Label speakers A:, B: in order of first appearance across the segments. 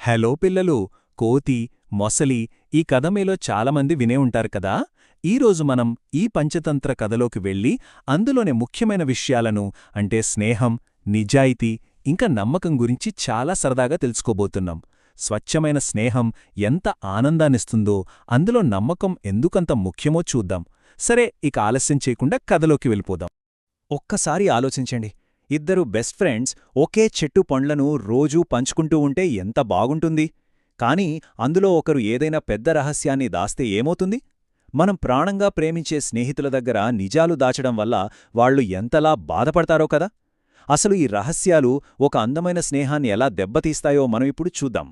A: Hello పిల్లలు, కోతి, మొసలి ఈ కథ మీలో చాలామంది వినే ఉంటారు కదా. ఈరోజు మనం ఈ పంచతంత్ర కథలోకి వెళ్ళి అందులోని ముఖ్యమైన విషయాలను అంటే స్నేహం, నిజాయితీ ఇంకా నమ్మకం గురించి చాలా సరదాగా తెలుసుకోబోతున్నాం. స్వచ్ఛమైన స్నేహం ఎంత ఆనందాన్నిస్తుందో, అందులో నమ్మకం ఎందుకంత ముఖ్యమో చూద్దాం. సరే, ఇక ఆలస్యం చేయకుండా కథలోకి వెళ్ళిపోదాం.
B: ఒక్కసారి ఆలోచించండి. ఇద్దరు బెస్ట్ ఫ్రెండ్స్ ఒకే చెట్టు పండ్లను రోజూ పంచుకుంటూ ఉంటే ఎంత బాగుంటుంది. కాని అందులో ఒకరు ఏదైనా పెద్ద రహస్యాన్ని దాస్తే ఏమవుతుంది? మనం ప్రాణంగా ప్రేమించే స్నేహితుల దగ్గర నిజాలు దాచడం వల్ల వాళ్లు ఎంతలా బాధపడతారో కదా. అసలు ఈ రహస్యాలు ఒక అందమైన స్నేహాన్ని ఎలా దెబ్బతీస్తాయో మనం ఇప్పుడు చూద్దాం.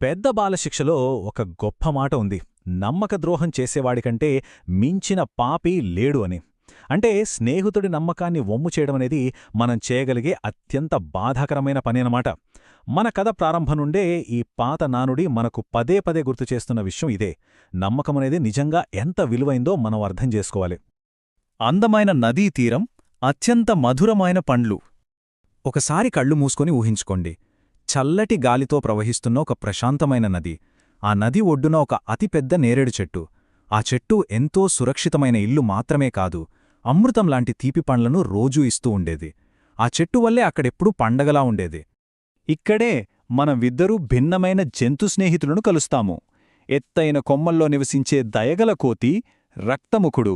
C: పెద్ద బాలశిక్షలో ఒక గొప్ప మాట ఉంది, నమ్మకద్రోహం చేసేవాడికంటే మించిన పాపి లేడు అని. అంటే స్నేహితుడి నమ్మకాన్ని వమ్ము చేయడమనేది మనం చేయగలిగే అత్యంత బాధాకరమైన పనేనమాట. మన కథ ప్రారంభం నుండే ఈ పాత నానుడి మనకు పదే పదే గుర్తుచేస్తున్న విషయం ఇదే. నమ్మకమనేది నిజంగా ఎంత విలువైందో మనం అర్థం చేసుకోవాలి.
B: అందమైన నదీ తీరం, అత్యంత మధురమైన పండ్లు.
C: ఒకసారి కళ్ళు మూసుకొని ఊహించుకోండి. చల్లటి గాలితో ప్రవహిస్తున్న ఒక ప్రశాంతమైన నది. ఆ నది ఒడ్డున ఒక అతిపెద్ద నేరేడు చెట్టు. ఆ చెట్టు ఎంతో సురక్షితమైన ఇల్లు మాత్రమే కాదు, అమృతంలాంటి తీపి పండ్లను రోజూ ఇస్తూ ఉండేది. ఆ చెట్టు వల్లే అక్కడెప్పుడూ పండగలా ఉండేది.
B: ఇక్కడే మనమిద్దరూ భిన్నమైన జంతు స్నేహితులను కలుస్తాము. ఎత్తైన కొమ్మల్లో నివసించే దయగల కోతి, రక్తముఖుడు.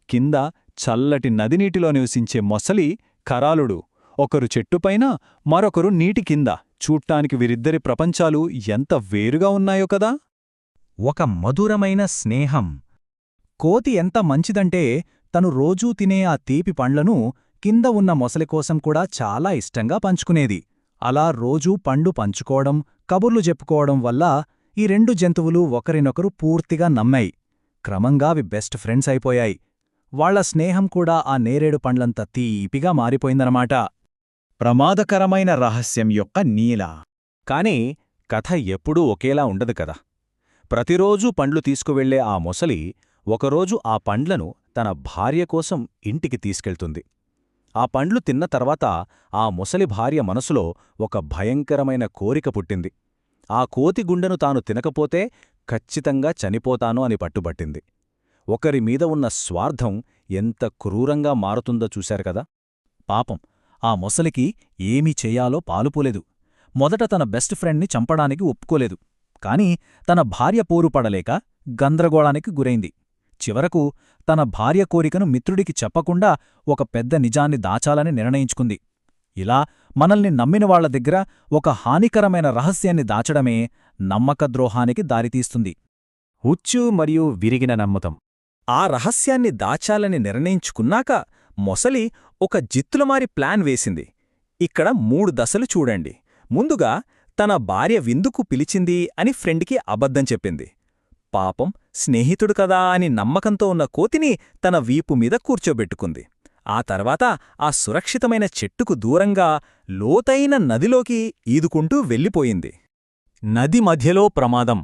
B: కింద చల్లటి నదినీటిలో నివసించే మొసలి, కరాలుడు. ఒకరు చెట్టుపైన, మరొకరు నీటి కింద. చూడ్డానికి వీరిద్దరి ప్రపంచాలు ఎంత వేరుగా ఉన్నాయో కదా.
C: ఒక మధురమైన స్నేహం. కోతి ఎంత మంచిదంటే తను రోజూ తినే ఆ తీపి పండ్లను కింద ఉన్న మొసలికోసం కూడా చాలా ఇష్టంగా పంచుకునేది. అలా రోజూ పండు పంచుకోవడం, కబుర్లు చెప్పుకోవడం వల్ల ఈ రెండు జంతువులు ఒకరినొకరు పూర్తిగా నమ్మాయి. క్రమంగా అవి బెస్ట్ ఫ్రెండ్స్ అయిపోయాయి. వాళ్ల స్నేహం కూడా ఆ నేరేడు పండ్లంత తీపిగా మారిపోయిందనమాట.
B: ప్రమాదకరమైన రహస్యం యొక్క నీల.
C: కాని కథ ఎప్పుడూ ఒకేలా ఉండదు కదా. ప్రతిరోజూ పండ్లు తీసుకువెళ్లే ఆ మొసలి ఒకరోజు ఆ పండ్లను తన భార్య కోసం ఇంటికి తీసుకెళ్తుంది. ఆ పండ్లు తిన్న తర్వాత ఆ ముసలి భార్య మనసులో ఒక భయంకరమైన కోరిక పుట్టింది. ఆ కోతి గుండెను తాను తినకపోతే ఖచ్చితంగా చనిపోతాను అని పట్టుబట్టింది. ఒకరిమీద ఉన్న స్వార్థం ఎంత క్రూరంగా మారుతుందో చూశారు కదా. పాపం ఆ మొసలికి ఏమీ చెయ్యాలో పాలుపోలేదు. మొదట తన బెస్ట్ ఫ్రెండ్ని చంపడానికి ఒప్పుకోలేదు. కాని తన భార్య పోరుపడలేక గందరగోళానికి గురైంది. చివరకు తన భార్య కోరికను మిత్రుడికి చెప్పకుండా ఒక పెద్ద నిజాన్ని దాచాలని నిర్ణయించుకుంది. ఇలా మనల్ని నమ్మినవాళ్ల దగ్గర ఒక హానికరమైన రహస్యాన్ని దాచడమే నమ్మకద్రోహానికి దారితీస్తుంది.
B: ఉచ్చు మరియు విరిగిన నమ్మకం. ఆ రహస్యాన్ని దాచాలని నిర్ణయించుకున్నాక మొసలి ఒక జిత్తులమారి ప్లాన్ వేసింది. ఇక్కడ 3 దశలు చూడండి. ముందుగా తన భార్య విందుకు పిలిచింది అని ఫ్రెండ్కి అబద్ధం చెప్పింది. పాపం స్నేహితుడు కదా అని నమ్మకంతో ఉన్న కోతిని తన వీపు మీద కూర్చోబెట్టుకుంది. ఆ తర్వాత ఆ సురక్షితమైన చెట్టుకు దూరంగా లోతైన నదిలోకి ఈదుకుంటూ వెళ్ళిపోయింది.
C: నది మధ్యలో ప్రమాదం.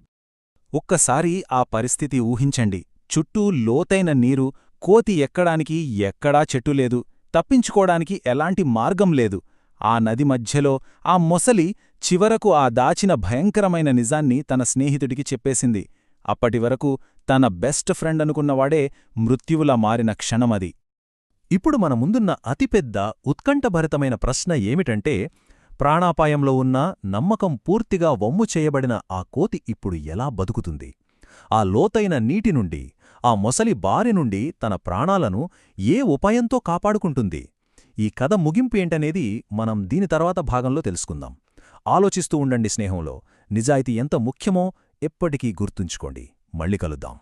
C: ఒక్కసారి ఆ పరిస్థితి ఊహించండి. చుట్టూ లోతైన నీరు, కోతి ఎక్కడానికి ఎక్కడా చెట్టు లేదు, తప్పించుకోడానికి ఎలాంటి మార్గం లేదు. ఆ నది మధ్యలో ఆ మొసలి చివరకు ఆ దాచిన భయంకరమైన నిజాన్ని తన స్నేహితుడికి చెప్పేసింది. అప్పటివరకు తన బెస్ట్ ఫ్రెండ్ అనుకున్నవాడే మృత్యువులా మారిన క్షణమది. ఇప్పుడు మన ముందున్న అతిపెద్ద ఉత్కంఠభరితమైన ప్రశ్న ఏమిటంటే, ప్రాణాపాయంలో ఉన్న నమ్మకం పూర్తిగా వమ్ము చేయబడిన ఆ కోతి ఇప్పుడు ఎలా బతుకుతుంది? ఆ లోతైన నీటి నుండి, ఆ మొసలి బారి నుండి తన ప్రాణాలను ఏ ఉపాయంతో కాపాడుకుంటుంది? ఈ కథ ముగింపు ఏంటనేది మనం దీని తర్వాత భాగంలో తెలుసుకుందాం. ఆలోచిస్తూ ఉండండి. స్నేహంలో నిజాయితీ ఎంత ముఖ్యమో ఎప్పటికీ గుర్తుంచుకోండి. మళ్ళీ కలుద్దాం.